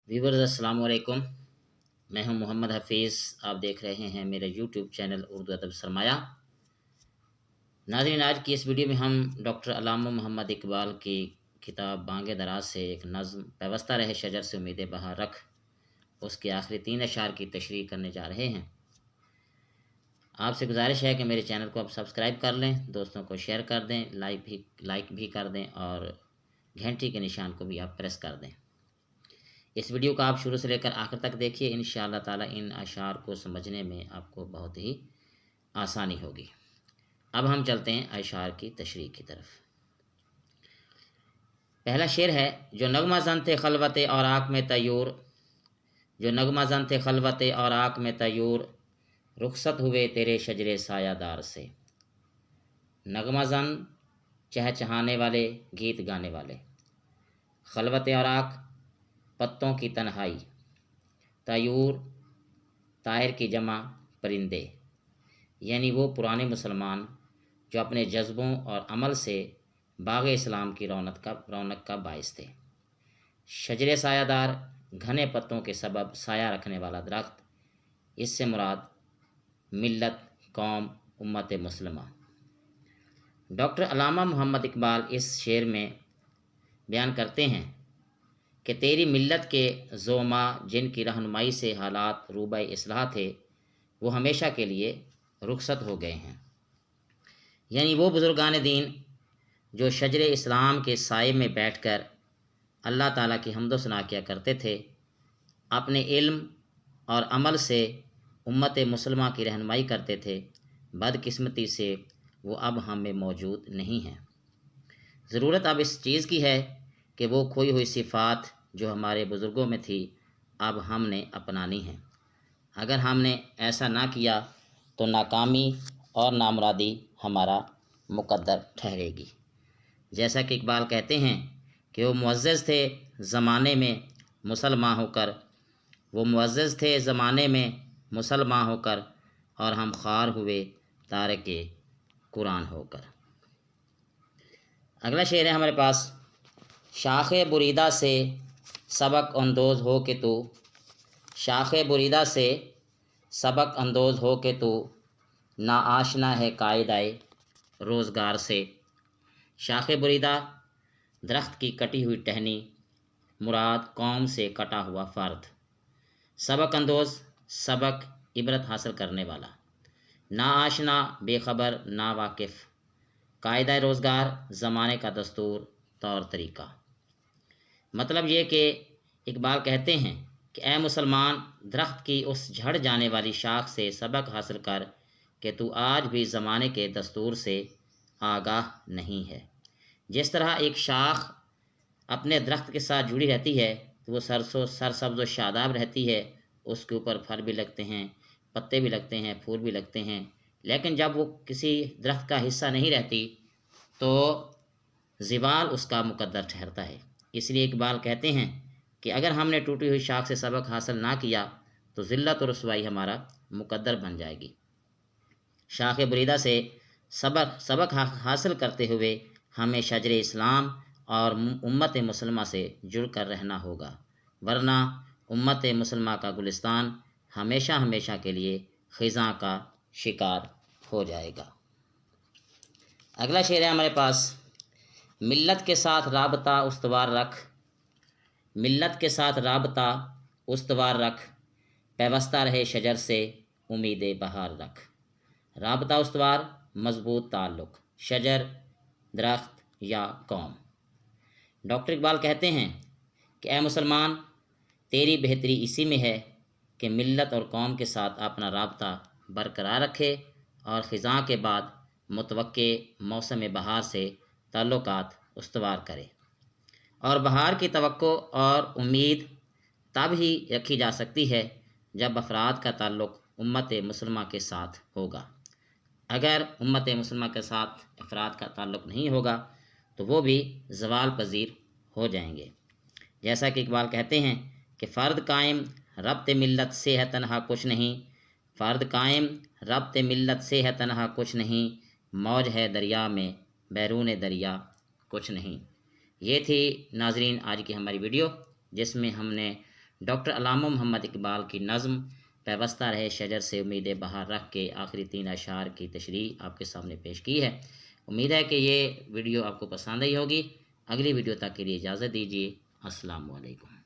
Viewers अस्सलाम वालेकुम। मैं हूं मोहम्मद हफ़ीज़। आप देख रहे हैं मेरा यूट्यूब चैनल उर्दू अदब सरमाया। नाज़रीन, आज की इस वीडियो में हम डॉक्टर अल्लामा मोहम्मद इकबाल की किताब बांगे दराज से एक नज़्म पैवस्ता रहे शजर से उम्मीद बहार रख, उसके आखिरी 3 अशार की तशरीह करने जा रहे हैं। आपसे गुजारिश है कि मेरे चैनल को आप सब्सक्राइब कर लें, दोस्तों को शेयर कर दें, लाइक भी कर दें और घंटी के निशान को भी आप प्रेस कर दें। इस वीडियो को आप शुरू से लेकर आखिर तक देखिए। इंशाअल्लाह ताला इन अशार को समझने में आपको बहुत ही आसानी होगी। अब हम चलते हैं अशार की तशरीह की तरफ। पहला शेर है, जो नगमा जन थे खलवत और आँख में तयूर, जो नगमा जन थे खलवत और आँख में तयूर, रुखसत हुए तेरे शजरे सायादार से। नगमा जन चहचहाने वाले, गीत गाने वाले, खलवत और आँख पत्तों की तन्हाई, तयूर तायर की जमा परिंदे, यानी वो पुराने मुसलमान जो अपने जज्बों और अमल से बाग़ इस्लाम की रौनक का बाइस थे। शजरे सायादार, घने पत्तों के सबब साया रखने वाला दरख्त, इससे मुराद मिल्लत, कौम, उम्मत मुस्लिमा। डॉक्टर अल्लामा मोहम्मद इकबाल इस शेर में बयान करते हैं कि तेरी मिल्लत के ज़ोमा जिनकी रहनुमाई से हालात रूबा इस्लाह थे, वो हमेशा के लिए रुखसत हो गए हैं। यानी वो बुज़ुर्गान दीन जो शजरे इस्लाम के साए में बैठकर अल्लाह ताला की हम्द व सना किया करते थे, अपने इल्म और अमल से उम्मत मुसलमा की रहनुमाई करते थे, बदकिस्मती से वो अब हम में मौजूद नहीं हैं। ज़रूरत अब इस चीज़ की है कि वो खोई हुई सिफ़ात जो हमारे बुज़ुर्गों में थी, अब हमने अपनानी है। अगर हमने ऐसा ना किया तो नाकामी और नामुरादी हमारा मुकद्दर ठहरेगी। जैसा कि इकबाल कहते हैं कि वो मुअज़्ज़ज़ थे ज़माने में मुसलमान होकर, वो मुअज़्ज़ज़ थे ज़माने में मुसलमान होकर, और हम ख़ार हुए तारिके कुरान होकर। अगला शेर है हमारे पास, शाख़े बुरीदा से सबक अंदोज़ हो के तू, शाख़े बुरीदा से सबक अंदोज़ हो के तू, ना आशना है कायदाए रोज़गार से। शाख़े बुरीदा दरख्त की कटी हुई टहनी, मुराद कौम से कटा हुआ फ़र्द। सबक अंदोज़ सबक इबरत हासिल करने वाला, ना आशना बेखबर ना वाकिफ़, कायदा रोज़गार ज़माने का दस्तूर तौर तरीका। मतलब ये कि इकबाल कहते हैं कि ए मुसलमान, दरख्त की उस झड़ जाने वाली शाख से सबक हासिल कर कि तू आज भी ज़माने के दस्तूर से आगाह नहीं है। जिस तरह एक शाख अपने दरख्त के साथ जुड़ी रहती है तो वो सरसब्ज़ व शादाब रहती है, उसके ऊपर फल भी लगते हैं, पत्ते भी लगते हैं, फूल भी लगते हैं। लेकिन जब वो किसी दरख्त का हिस्सा नहीं रहती तो ज़िवाल उसका मुकद्दर ठहरता है। इसलिए इकबाल कहते हैं कि अगर हमने टूटी हुई शाख से सबक हासिल ना किया तो ज़िल्लत और रुसवाई हमारा मुकद्दर बन जाएगी। शाख़ बुरीदा से सबक हासिल करते हुए हमें शजर इस्लाम और उम्मत मुसलमा से जुड़ कर रहना होगा, वरना उम्मत मुसलमा का गुलिस्तान हमेशा हमेशा के लिए ख़िज़ा का शिकार हो जाएगा। अगला शेर है हमारे पास, मिल्लत के साथ राबता उस्तवार रख, मिल्लत के साथ राबता उस्तवार रख, पैवस्ता रहे शजर से उम्मीद बहार रख। राबता उस्तवार मजबूत ताल्लुक़, शजर दरख्त या कौम। डॉक्टर इकबाल कहते हैं कि ए मुसलमान, तेरी बेहतरी इसी में है कि मिल्लत और कौम के साथ अपना राबता बरकरार रखे और ख़िज़ा के बाद मुतवक्के मौसम बहार से ताल्लुकात उस्तवार करे। और बहार की तवक्को और उम्मीद तब ही रखी जा सकती है जब अफराद का ताल्लुक़ उम्मत मुसलमा के साथ होगा। अगर उम्मत मुसलमा के साथ अफराद का ताल्लुक़ नहीं होगा तो वो भी ज़वाल पज़ीर हो जाएंगे। जैसा कि इकबाल कहते हैं कि फ़र्द कायम रब्त मिल्लत से है तन्हा कुछ नहीं, फ़र्द कायम रब्त मिल्लत से है तन्हा कुछ नहीं, मौज है दरिया में बैरून दरिया कुछ नहीं। ये थी नाजरीन आज की हमारी वीडियो, जिसमें हमने ڈاکٹر علامہ محمد اقبال کی نظم پیوستہ رہے شجر سے امید بہار رکھ کے آخری 3 اشعار کی تشریح آپ کے سامنے پیش کی ہے۔ امید ہے کہ یہ ویڈیو آپ کو پسند آئی ہوگی۔ اگلی ویڈیو تک کے لیے اجازت دیجیے۔ السلام علیکم۔